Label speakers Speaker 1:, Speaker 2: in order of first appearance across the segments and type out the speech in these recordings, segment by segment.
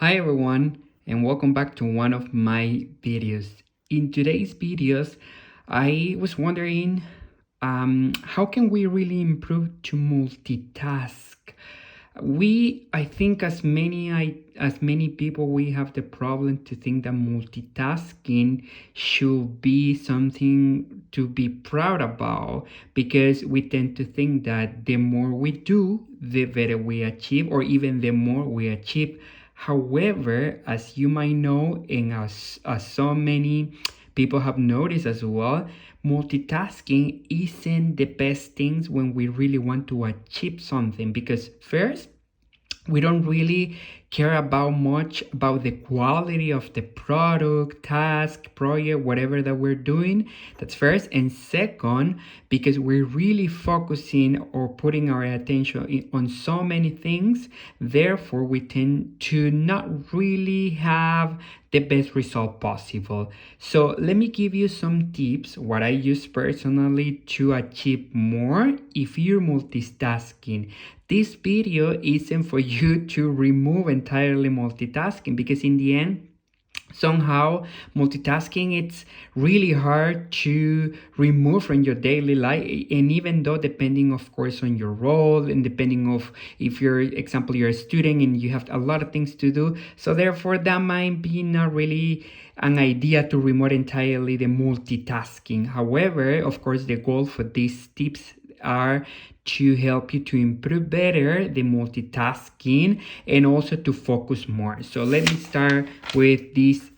Speaker 1: Hi everyone, and welcome back to one of my videos. In today's videos, I was wondering how can we really improve to multitask? I think as many people, we have the problem to think that multitasking should be something to be proud about, because we tend to think that the more we do, the better we achieve, or even the more we achieve. However, as you might know, and as so many people have noticed as well, multitasking isn't the best things when we really want to achieve something, because first, we don't really care about much about the quality of the product, task, project, whatever that we're doing. That's first. And second, because we're really focusing or putting our attention on so many things, therefore we tend to not really have the best result possible. So let me give you some tips what I use personally to achieve more if you're multitasking. This video isn't for you to remove entirely multitasking, because in the end, somehow multitasking, it's really hard to remove from your daily life. And even though, depending of course on your role, and depending of if you're a student and you have a lot of things to do, so therefore that might be not really an idea to remove entirely the multitasking. However, of course, the goal for these tips are to help you to improve better the multitasking and also to focus more. So let me start with these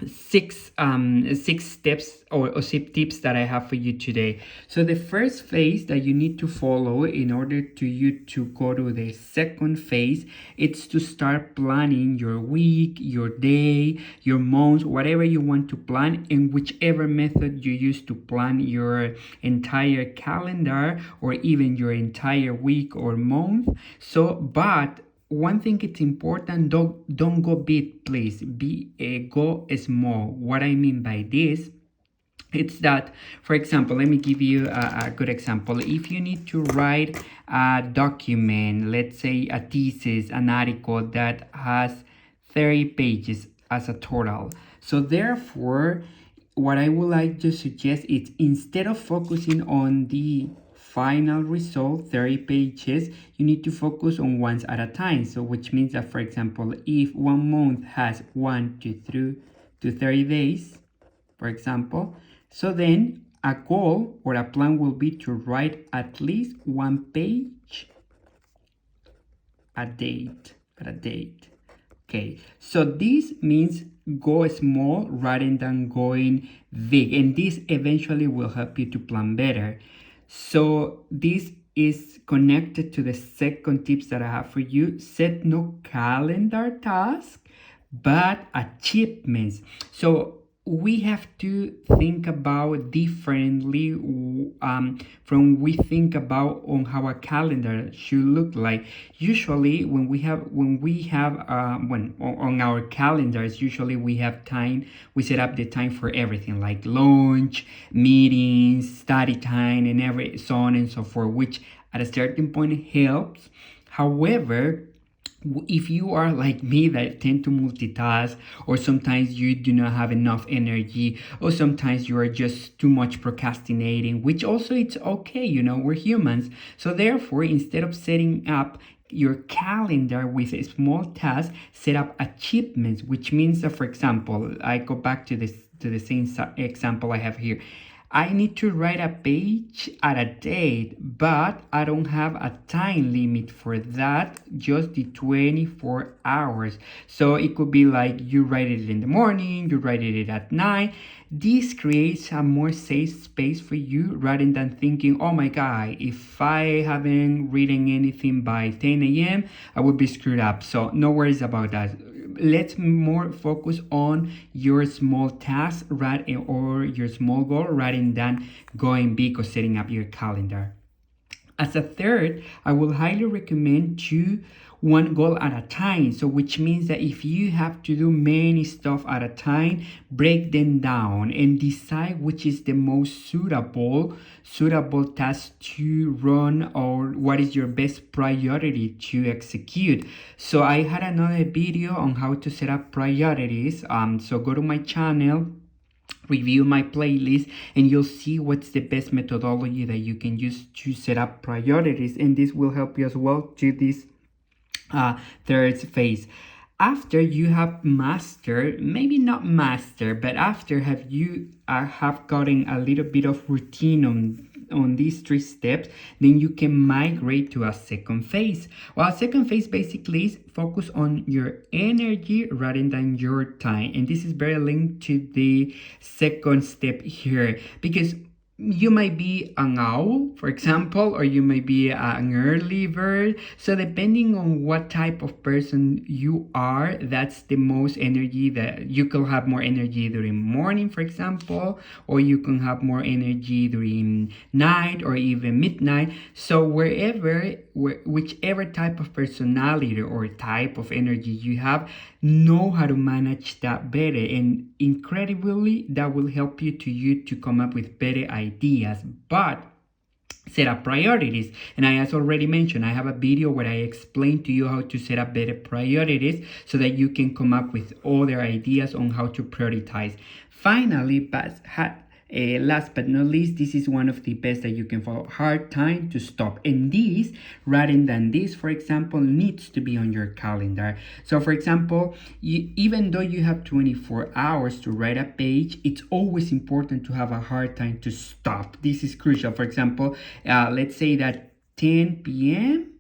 Speaker 1: six steps or six tips that I have for you today. So the first phase that you need to follow in order to you to go to the second phase, it's to start planning your week, your day, your month, whatever you want to plan, and whichever method you use to plan your entire calendar or even your entire week or month. So but one thing, it's important, don't go big, please. Go small. What I mean by this, it's that, for example, let me give you a good example. If you need to write a document, let's say a thesis, an article that has 30 pages as a total, so therefore what I would like to suggest is, instead of focusing on the final result, 30 pages, you need to focus on ones at a time. So which means that, for example, if one month has 30 days, for example, so then a goal or a plan will be to write at least one page at a date. Okay, so this means go small rather than going big, and this eventually will help you to plan better. So this is connected to the second tips that I have for you. Set no calendar task, but achievements. So we have to think about differently from we think about on how a calendar should look like. Usually when we have when on our calendars, usually we have time, we set up the time for everything, like lunch, meetings, study time, and so on and so forth, which at a certain point helps. However, if you are like me that tend to multitask, or sometimes you do not have enough energy, or sometimes you are just too much procrastinating, which also it's okay, we're humans. So therefore, instead of setting up your calendar with a small task, set up achievements, which means that, for example, I go back to the same example I have here. I need to write a page at a date, but I don't have a time limit for that, just the 24 hours. So it could be like you write it in the morning, you write it at night. This creates a more safe space for you, rather than thinking, oh my God, if I haven't written anything by 10 a.m., I would be screwed up. So no worries about that. Let's more focus on your small task or your small goal, rather than going big or setting up your calendar. As a third, I will highly recommend to one goal at a time. So which means that if you have to do many stuff at a time, break them down and decide which is the most suitable task to run, or what is your best priority to execute. So I had another video on how to set up priorities. So go to my channel, review my playlist, and you'll see what's the best methodology that you can use to set up priorities, and this will help you as well to this third phase. After you have mastered, maybe not master, but after have you have gotten a little bit of routine on these 3 steps, then you can migrate to a second phase. Well, a second phase basically is focus on your energy rather than your time, and this is very linked to the second step here, because you might be an owl, for example, or you might be an early bird. So depending on what type of person you are, that's the most energy that you can have. More energy during morning, for example, or you can have more energy during night or even midnight. So whichever type of personality or type of energy you have, know how to manage that better, and incredibly that will help you to come up with better ideas. But set up priorities, and I, as already mentioned, I have a video where I explain to you how to set up better priorities so that you can come up with other ideas on how to prioritize. Finally, last but not least, this is one of the best that you can follow: hard time to stop. And this, rather than this, for example, needs to be on your calendar. So for example, even though you have 24 hours to write a page, it's always important to have a hard time to stop. This is crucial. For example, let's say that 10 p.m.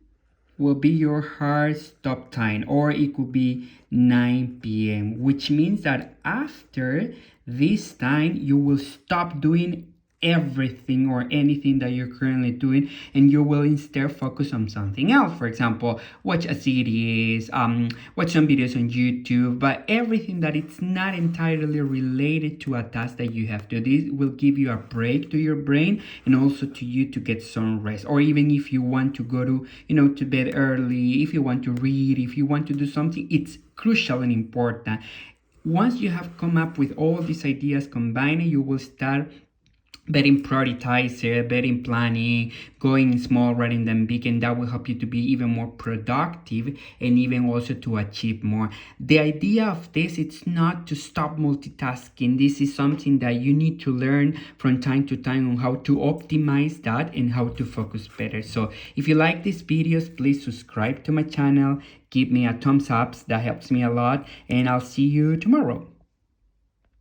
Speaker 1: will be your hard stop time, or it could be 9 p.m., which means that after this time you will stop doing everything or anything that you're currently doing, and you will instead focus on something else. For example, watch a series, watch some videos on YouTube, but everything that it's not entirely related to a task that you have to. This will give you a break to your brain, and also to you to get some rest. Or even if you want to go to bed early, if you want to read, if you want to do something, it's crucial and important. Once you have come up with all these ideas combined, you will start better prioritizer, better planning, going small rather than big, and that will help you to be even more productive and even also to achieve more. The idea of this, it's not to stop multitasking. This is something that you need to learn from time to time on how to optimize that and how to focus better. So if you like these videos, please subscribe to my channel, give me a thumbs up, that helps me a lot, and I'll see you tomorrow.